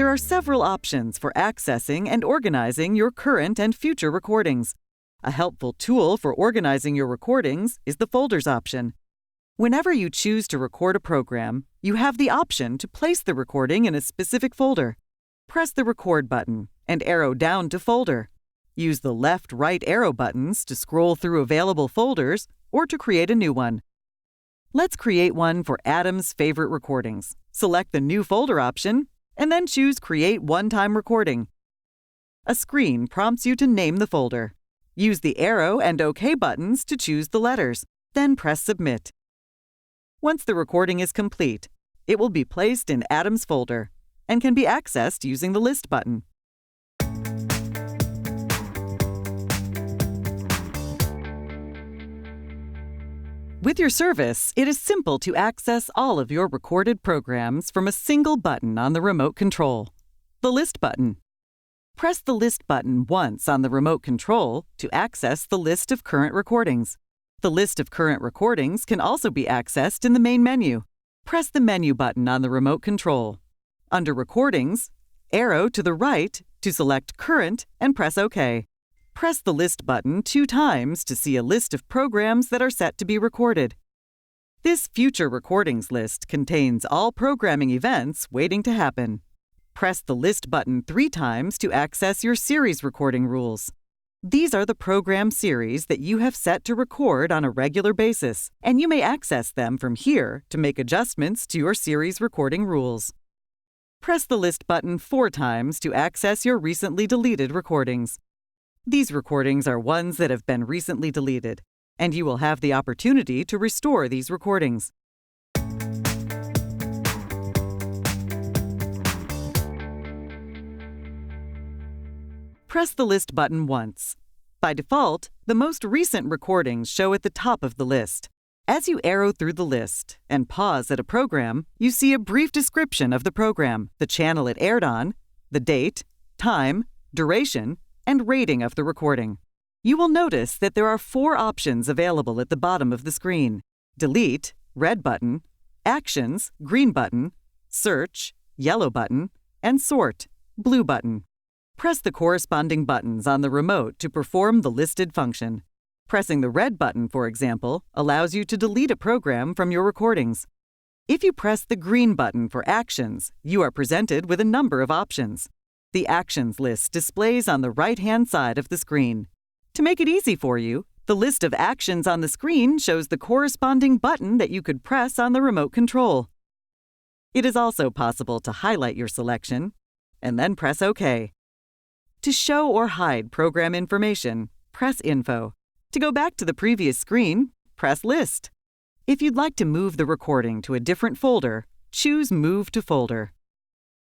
There are several options for accessing and organizing your current and future recordings. A helpful tool for organizing your recordings is the Folders option. Whenever you choose to record a program, you have the option to place the recording in a specific folder. Press the Record button and arrow down to Folder. Use the left-right arrow buttons to scroll through available folders or to create a new one. Let's create one for Adam's favorite recordings. Select the New Folder option and then choose Create One-Time Recording. A screen prompts you to name the folder. Use the arrow and OK buttons to choose the letters, then press Submit. Once the recording is complete, it will be placed in Adam's folder and can be accessed using the List button. With your service, it is simple to access all of your recorded programs from a single button on the remote control, the List button. Press the List button once on the remote control to access the list of current recordings. The list of current recordings can also be accessed in the main menu. Press the Menu button on the remote control. Under Recordings, arrow to the right to select Current and press OK. Press the List button 2 times to see a list of programs that are set to be recorded. This Future Recordings list contains all programming events waiting to happen. Press the List button 3 times to access your series recording rules. These are the program series that you have set to record on a regular basis, and you may access them from here to make adjustments to your series recording rules. Press the List button 4 times to access your recently deleted recordings. These recordings are ones that have been recently deleted, and you will have the opportunity to restore these recordings. Press the List button once. By default, the most recent recordings show at the top of the list. As you arrow through the list and pause at a program, you see a brief description of the program, the channel it aired on, the date, time, duration, and rating of the recording. You will notice that there are 4 options available at the bottom of the screen: Delete, red button, Actions, green button, Search, yellow button, and Sort, blue button. Press the corresponding buttons on the remote to perform the listed function. Pressing the red button, for example, allows you to delete a program from your recordings. If you press the green button for Actions, you are presented with a number of options. The Actions list displays on the right-hand side of the screen. To make it easy for you, the list of actions on the screen shows the corresponding button that you could press on the remote control. It is also possible to highlight your selection and then press OK. To show or hide program information, press Info. To go back to the previous screen, press List. If you'd like to move the recording to a different folder, choose Move to Folder.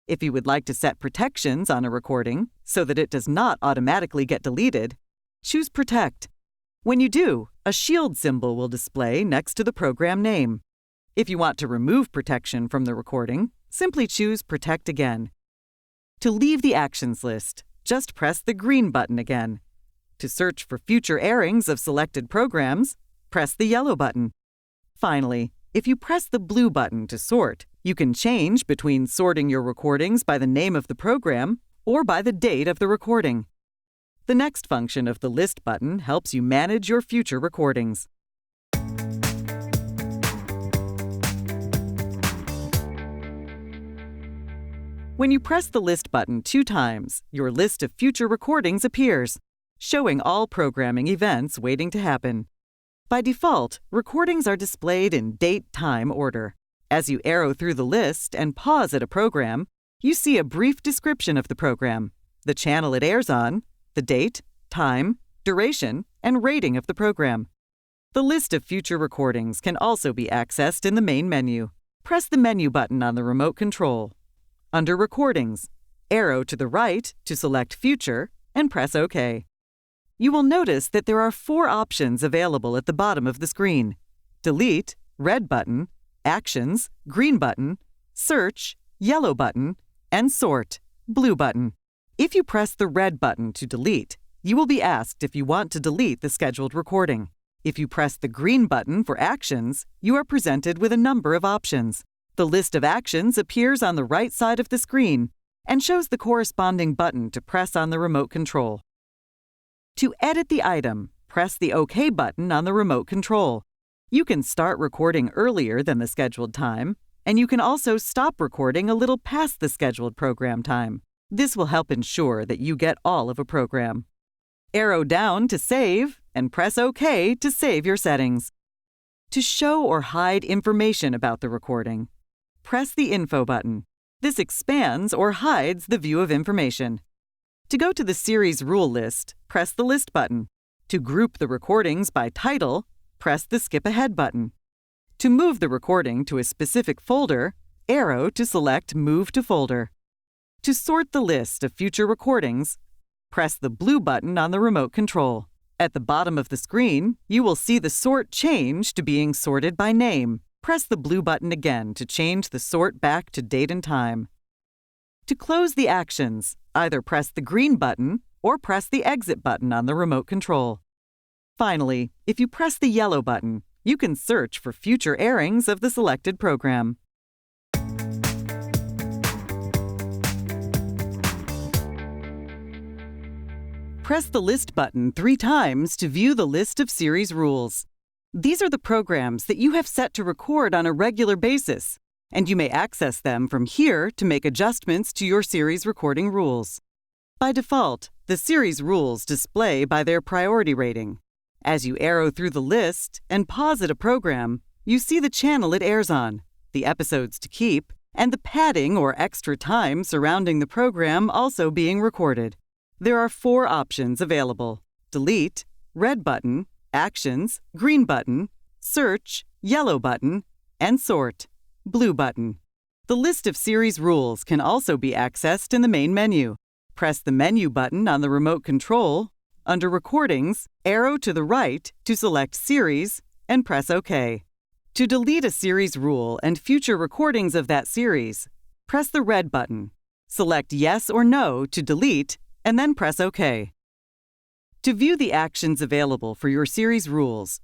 If you would like to set protections on a recording so that it does not automatically get deleted, choose Protect. When you do, a shield symbol will display next to the program name. If you want to remove protection from the recording, simply choose Protect again. To leave the Actions list, just press the green button again. To search for future airings of selected programs, press the yellow button. Finally, if you press the blue button to sort, you can change between sorting your recordings by the name of the program or by the date of the recording. The next function of the List button helps you manage your future recordings. When you press the List button 2 times, your list of future recordings appears, showing all programming events waiting to happen. By default, recordings are displayed in date-time order. As you arrow through the list and pause at a program, you see a brief description of the program, the channel it airs on, the date, time, duration, and rating of the program. The list of future recordings can also be accessed in the main menu. Press the Menu button on the remote control. Under Recordings, arrow to the right to select Future and press OK. You will notice that there are 4 options available at the bottom of the screen: Delete, red button, Actions, green button, Search, yellow button, and Sort, blue button. If you press the red button to delete, you will be asked if you want to delete the scheduled recording. If you press the green button for Actions, you are presented with a number of options. The list of actions appears on the right side of the screen. and shows the corresponding button to press on the remote control. To edit the item, press the OK button on the remote control. You can start recording earlier than the scheduled time, and you can also stop recording a little past the scheduled program time. This will help ensure that you get all of a program. Arrow down to save, and press OK to save your settings. To show or hide information about the recording, press the Info button. This expands or hides the view of information. To go to the series rule list, press the List button. To group the recordings by title, press the Skip Ahead button. To move the recording to a specific folder, arrow to select Move to Folder. To sort the list of future recordings, press the blue button on the remote control. At the bottom of the screen, you will see the sort change to being sorted by name. Press the blue button again to change the sort back to date and time. To close the actions, either press the green button or press the exit button on the remote control. Finally, if you press the yellow button, you can search for future airings of the selected program. Press the List button 3 times to view the list of series rules. These are the programs that you have set to record on a regular basis, and you may access them from here to make adjustments to your series recording rules. By default, the series rules display by their priority rating. As you arrow through the list and pause at a program, you see the channel it airs on, the episodes to keep, and the padding or extra time surrounding the program also being recorded. There are 4 options available: Delete, red button, Actions, green button, Search, yellow button, and Sort, blue button. The list of series rules can also be accessed in the main menu. Press the Menu button on the remote control. Under Recordings, arrow to the right to select Series, and press OK. To delete a series rule and future recordings of that series, press the red button. Select Yes or No to delete, and then press OK. To view the actions available for your series rules,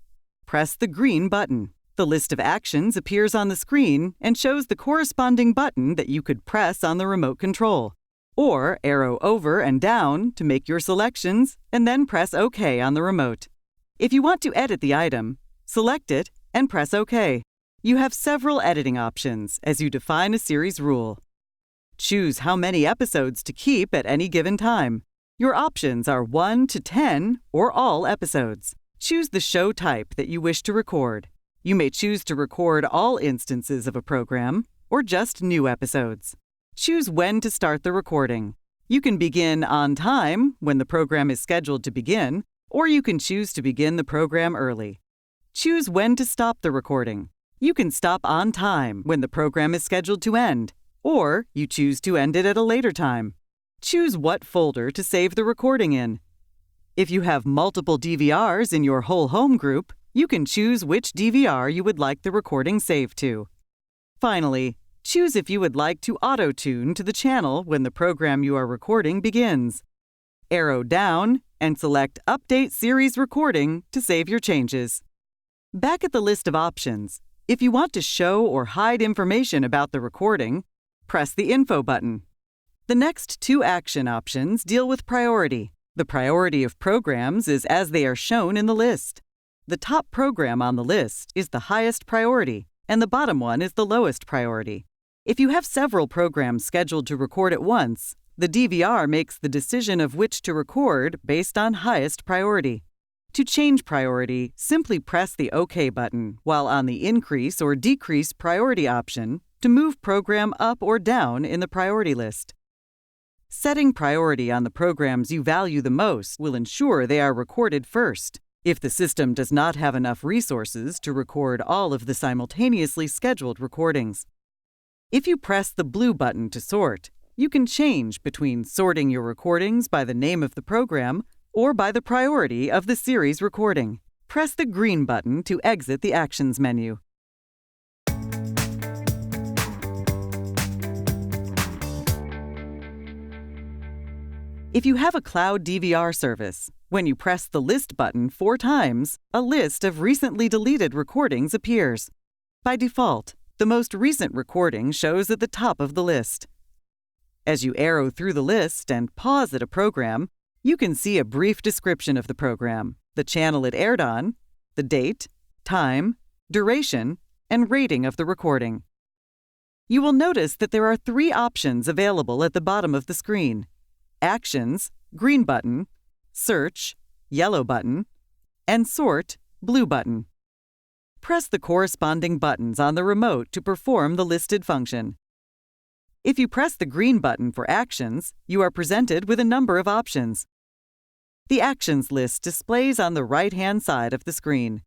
press the green button. The list of actions appears on the screen and shows the corresponding button that you could press on the remote control. Or arrow over and down to make your selections and then press OK on the remote. If you want to edit the item, select it and press OK. You have several editing options as you define a series rule. Choose how many episodes to keep at any given time. Your options are 1 to 10 or all episodes. Choose the show type that you wish to record. You may choose to record all instances of a program or just new episodes. Choose when to start the recording. You can begin on time when the program is scheduled to begin, or you can choose to begin the program early. Choose when to stop the recording. You can stop on time when the program is scheduled to end, or you choose to end it at a later time. Choose what folder to save the recording in. If you have multiple DVRs in your whole home group, you can choose which DVR you would like the recording saved to. Finally, choose if you would like to auto-tune to the channel when the program you are recording begins. Arrow down and select Update Series Recording to save your changes. Back at the list of options, if you want to show or hide information about the recording, press the Info button. The next 2 action options deal with priority. The priority of programs is as they are shown in the list. The top program on the list is the highest priority, and the bottom one is the lowest priority. If you have several programs scheduled to record at once, the DVR makes the decision of which to record based on highest priority. To change priority, simply press the OK button while on the increase or decrease priority option to move program up or down in the priority list. Setting priority on the programs you value the most will ensure they are recorded first. If the system does not have enough resources to record all of the simultaneously scheduled recordings. If you press the blue button to sort, you can change between sorting your recordings by the name of the program or by the priority of the series recording. Press the green button to exit the Actions menu. If you have a cloud DVR service, when you press the List button 4 times, a list of recently deleted recordings appears. By default, the most recent recording shows at the top of the list. As you arrow through the list and pause at a program, you can see a brief description of the program, the channel it aired on, the date, time, duration, and rating of the recording. You will notice that there are 3 options available at the bottom of the screen: Actions, green button, Search, yellow button, and Sort, blue button. Press the corresponding buttons on the remote to perform the listed function. If you press the green button for Actions, you are presented with a number of options. The Actions list displays on the right-hand side of the screen.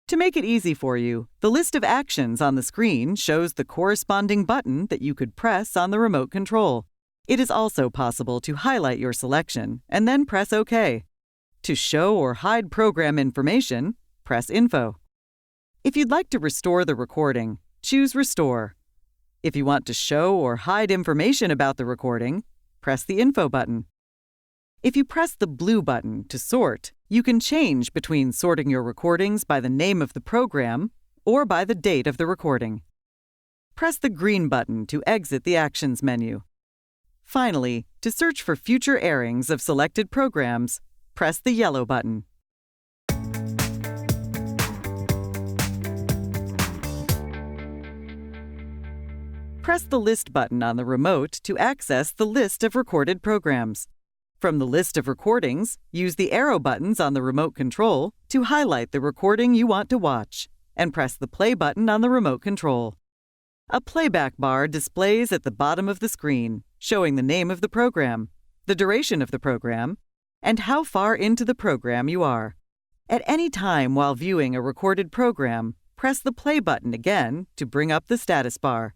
To make it easy for you, the list of actions on the screen shows the corresponding button that you could press on the remote control. It is also possible to highlight your selection and then press OK. To show or hide program information, press Info. If you'd like to restore the recording, choose Restore. If you want to show or hide information about the recording, press the Info button. If you press the blue button to sort, you can change between sorting your recordings by the name of the program or by the date of the recording. Press the green button to exit the Actions menu. Finally, to search for future airings of selected programs, press the yellow button. Press the List button on the remote to access the list of recorded programs. From the list of recordings, use the arrow buttons on the remote control to highlight the recording you want to watch, and press the play button on the remote control. A playback bar displays at the bottom of the screen, showing the name of the program, the duration of the program, and how far into the program you are. At any time while viewing a recorded program, press the play button again to bring up the status bar.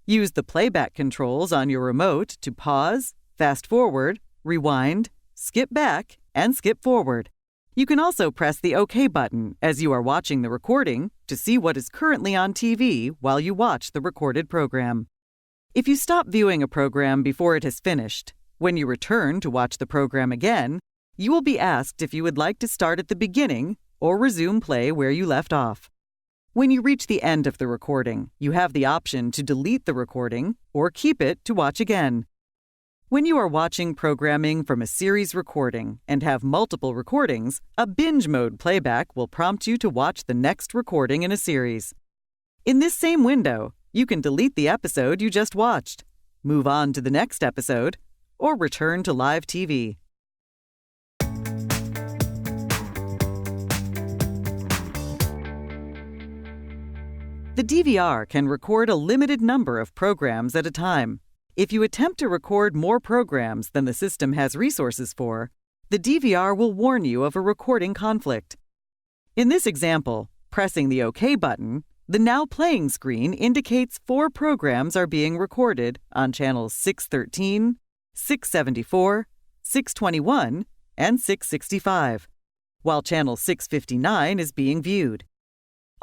Use the playback controls on your remote to pause, fast forward, rewind, skip back, and skip forward. You can also press the OK button as you are watching the recording to see what is currently on TV while you watch the recorded program. If you stop viewing a program before it has finished, when you return to watch the program again, you will be asked if you would like to start at the beginning or resume play where you left off. When you reach the end of the recording, you have the option to delete the recording or keep it to watch again. When you are watching programming from a series recording and have multiple recordings, a binge mode playback will prompt you to watch the next recording in a series. In this same window, you can delete the episode you just watched, move on to the next episode, or return to live TV. The DVR can record a limited number of programs at a time. If you attempt to record more programs than the system has resources for, the DVR will warn you of a recording conflict. In this example, pressing the OK button, the Now Playing screen indicates 4 programs are being recorded on channels 613, 674, 621, and 665, while channel 659 is being viewed.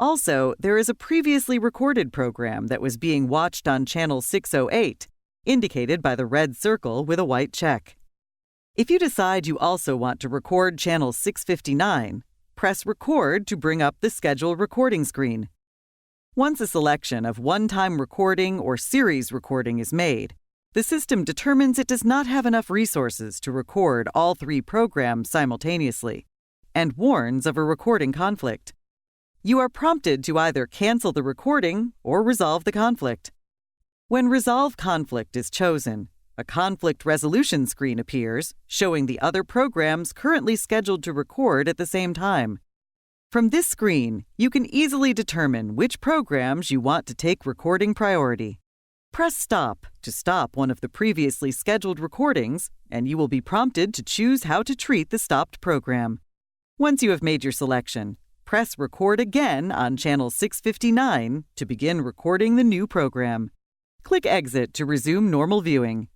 Also, there is a previously recorded program that was being watched on channel 608, indicated by the red circle with a white check. If you decide you also want to record channel 659, press Record to bring up the Schedule Recording screen. Once a selection of one-time recording or series recording is made, the system determines it does not have enough resources to record all 3 programs simultaneously and warns of a recording conflict. You are prompted to either cancel the recording or resolve the conflict. When Resolve Conflict is chosen, a conflict resolution screen appears showing the other programs currently scheduled to record at the same time. From this screen, you can easily determine which programs you want to take recording priority. Press Stop to stop one of the previously scheduled recordings, and you will be prompted to choose how to treat the stopped program. Once you have made your selection, press Record again on channel 659 to begin recording the new program. Click Exit to resume normal viewing.